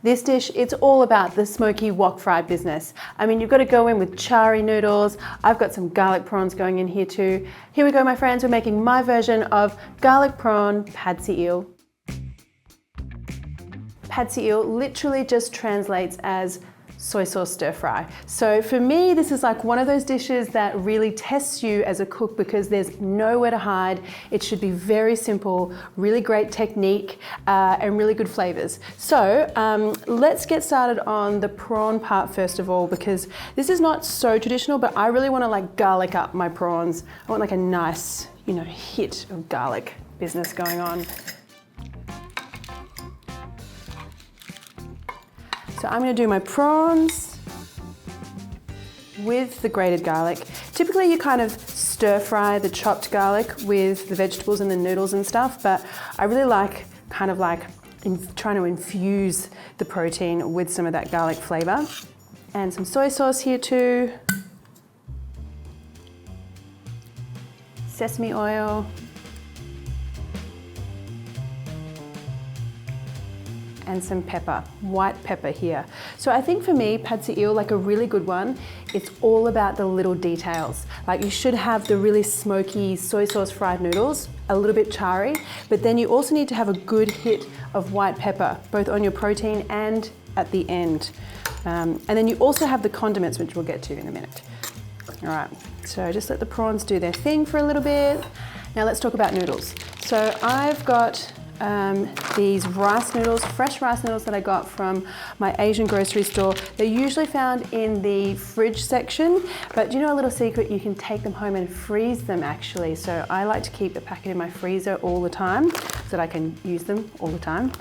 This dish, it's all about the smoky wok fried business. I mean, you've got to go in with chari noodles. I've got some garlic prawns going in here too. Here we go, my friends. We're making my version of garlic prawn pad see ew. Pad see ew literally just translates as soy sauce stir fry. So for me, this is like one of those dishes that really tests you as a cook because there's nowhere to hide. It should be very simple, really great technique, and really good flavors. So let's get started on the prawn part first of all, because this is not so traditional, but I really want to like garlic up my prawns. I want like a nice, hit of garlic business going on. So I'm going to do my prawns with the grated garlic. Typically you kind of stir fry the chopped garlic with the vegetables and the noodles and stuff, but I really like trying to infuse the protein with some of that garlic flavor. And some soy sauce here too. Sesame oil. And some pepper, white pepper here. So I think for me, pad see ew, like a really good one, it's all about the little details. Like you should have the really smoky soy sauce fried noodles, a little bit chari, but then you also need to have a good hit of white pepper, both on your protein and at the end. And then you also have the condiments, which we'll get to in a minute. All right, so just let the prawns do their thing for a little bit. Now let's talk about noodles. So I've got these rice noodles, fresh rice noodles that I got from my Asian grocery store. They're usually found in the fridge section, but do you know a little secret? You can take them home and freeze them actually. So I like to keep a packet in my freezer all the time so that I can use them all the time.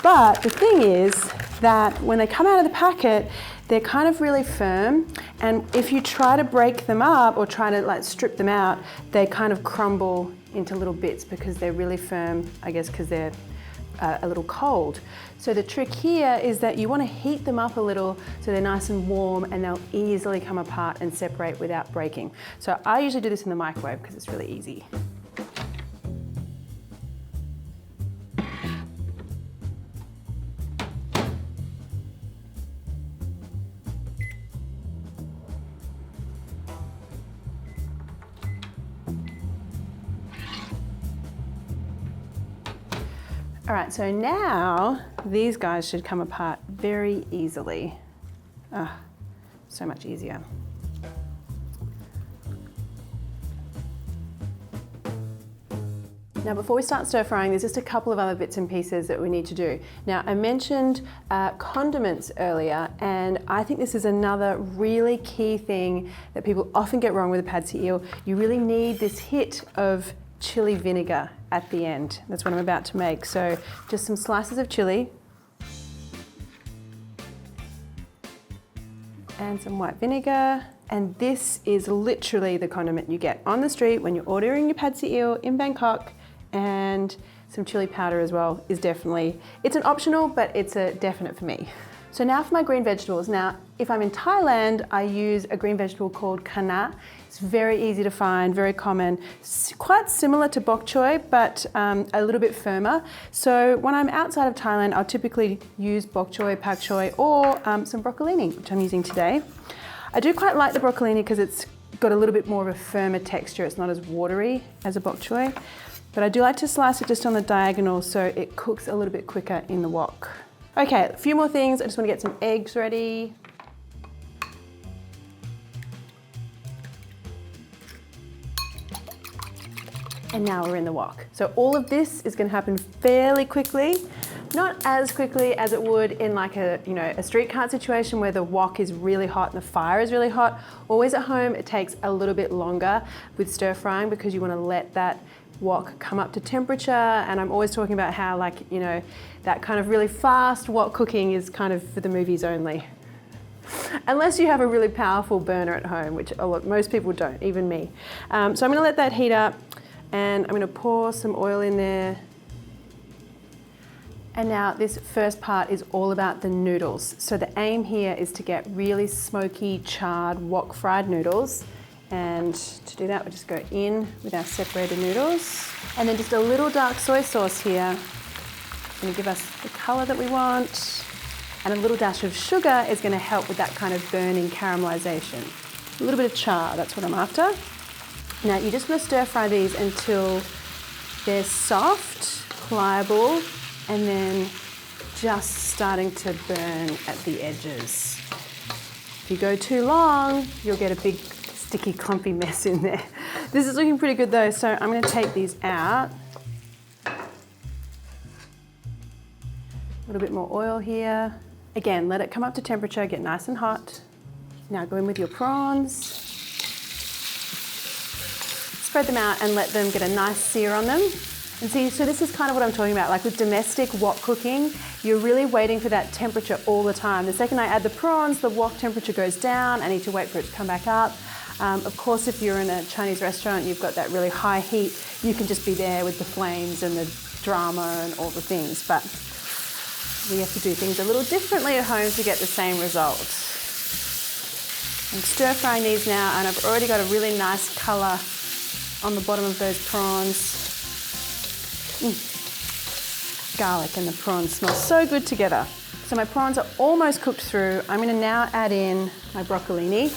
But the thing is that when they come out of the packet, they're kind of really firm, and if you try to break them up or try to like strip them out, they kind of crumble into little bits because they're really firm, I guess because they're a little cold. So the trick here is that you want to heat them up a little so they're nice and warm and they'll easily come apart and separate without breaking. So I usually do this in the microwave because it's really easy. All right, so now these guys should come apart very easily. So much easier. Now before we start stir frying, there's just a couple of other bits and pieces that we need to do. Now I mentioned condiments earlier, and I think this is another really key thing that people often get wrong with the pad see ew. You really need this hit of chili vinegar at the end. That's what I'm about to make. So just some slices of chili and some white vinegar. And this is literally the condiment you get on the street when you're ordering your pad see ew in Bangkok. And some chili powder as well is definitely, it's an optional, but it's a definite for me. So now for my green vegetables. Now, if I'm in Thailand, I use a green vegetable called kana. It's very easy to find, very common. It's quite similar to bok choy, but a little bit firmer. So when I'm outside of Thailand, I'll typically use bok choy, pak choy, or some broccolini, which I'm using today. I do quite like the broccolini because it's got a little bit more of a firmer texture. It's not as watery as a bok choy. But I do like to slice it just on the diagonal so it cooks a little bit quicker in the wok. Okay, a few more things. I just want to get some eggs ready. And now we're in the wok. So all of this is going to happen fairly quickly. Not as quickly as it would in like a street cart situation where the wok is really hot and the fire is really hot. Always at home, it takes a little bit longer with stir frying because you want to let that wok come up to temperature. And I'm always talking about how that kind of really fast wok cooking is kind of for the movies only. Unless you have a really powerful burner at home, which most people don't, even me. So I'm going to let that heat up and I'm going to pour some oil in there. And now this first part is all about the noodles. So the aim here is to get really smoky, charred, wok fried noodles. And to do that, we'll just go in with our separated noodles. And then just a little dark soy sauce here. It's going to give us the color that we want. And a little dash of sugar is going to help with that kind of burning caramelization. A little bit of char, that's what I'm after. Now you just want to stir fry these until they're soft, pliable, and then just starting to burn at the edges. If you go too long, you'll get a big sticky clumpy mess in there. This is looking pretty good though, so I'm going to take these out. A little bit more oil here. Again, let it come up to temperature, get nice and hot. Now go in with your prawns. Spread them out and let them get a nice sear on them. And see, so this is kind of what I'm talking about. Like with domestic wok cooking, you're really waiting for that temperature all the time. The second I add the prawns, the wok temperature goes down. I need to wait for it to come back up. Of course, if you're in a Chinese restaurant, you've got that really high heat, you can just be there with the flames and the drama and all the things. But we have to do things a little differently at home to get the same result. I'm stir frying these now, and I've already got a really nice colour on the bottom of those prawns. Garlic and the prawns smell so good together. So my prawns are almost cooked through. I'm going to now add in my broccolini.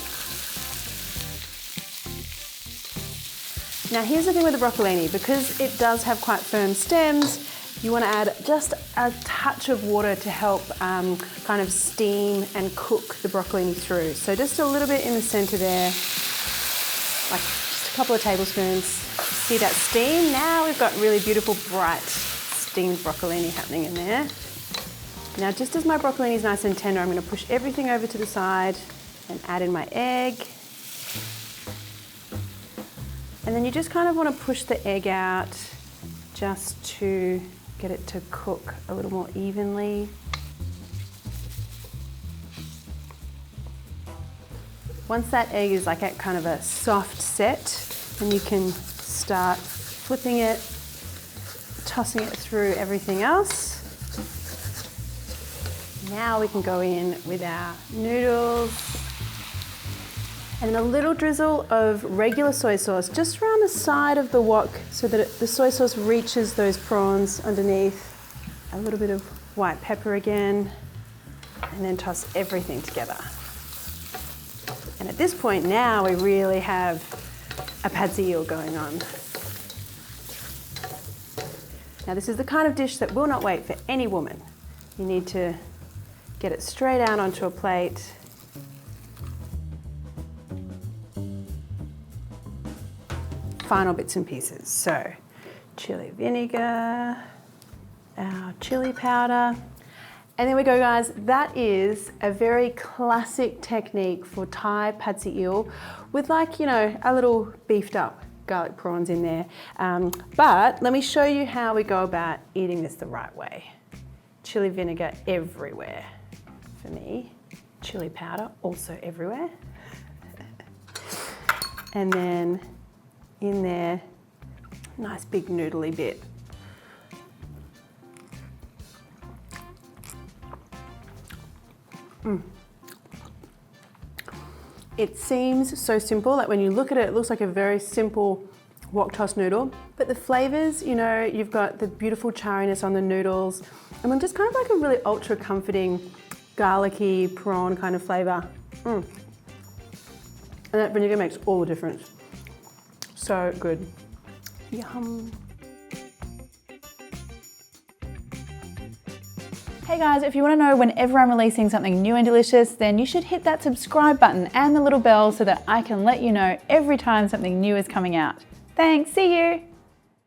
Now here's the thing with the broccolini, because it does have quite firm stems, you want to add just a touch of water to help kind of steam and cook the broccolini through. So just a little bit in the center there, like just a couple of tablespoons. See that steam? Now we've got really beautiful, bright, steamed broccolini happening in there. Now just as my broccolini is nice and tender, I'm going to push everything over to the side and add in my egg. And then you just kind of want to push the egg out just to get it to cook a little more evenly. Once that egg is like at kind of a soft set, then you can start flipping it, tossing it through everything else. Now we can go in with our noodles and a little drizzle of regular soy sauce just around the side of the wok so that the soy sauce reaches those prawns underneath. A little bit of white pepper again, and then toss everything together. And at this point now we really have a pad see ew going on. Now this is the kind of dish that will not wait for any woman. You need to get it straight out onto a plate. Final bits and pieces. So chili vinegar, our chili powder, and there we go guys. That is a very classic technique for Thai pad see ew with, like, you know, a little beefed up garlic prawns in there. But let me show you how we go about eating this the right way. Chili vinegar everywhere for me. Chili powder also everywhere. And then in there, nice big noodly bit. It seems so simple, like when you look at it, it looks like a very simple wok toss noodle, but the flavors, you know, you've got the beautiful chariness on the noodles, and then just kind of like a really ultra comforting, garlicky prawn kind of flavor. And that vinegar makes all the difference. So good. Yum. Hey guys, if you want to know whenever I'm releasing something new and delicious, then you should hit that subscribe button and the little bell so that I can let you know every time something new is coming out. Thanks, see you!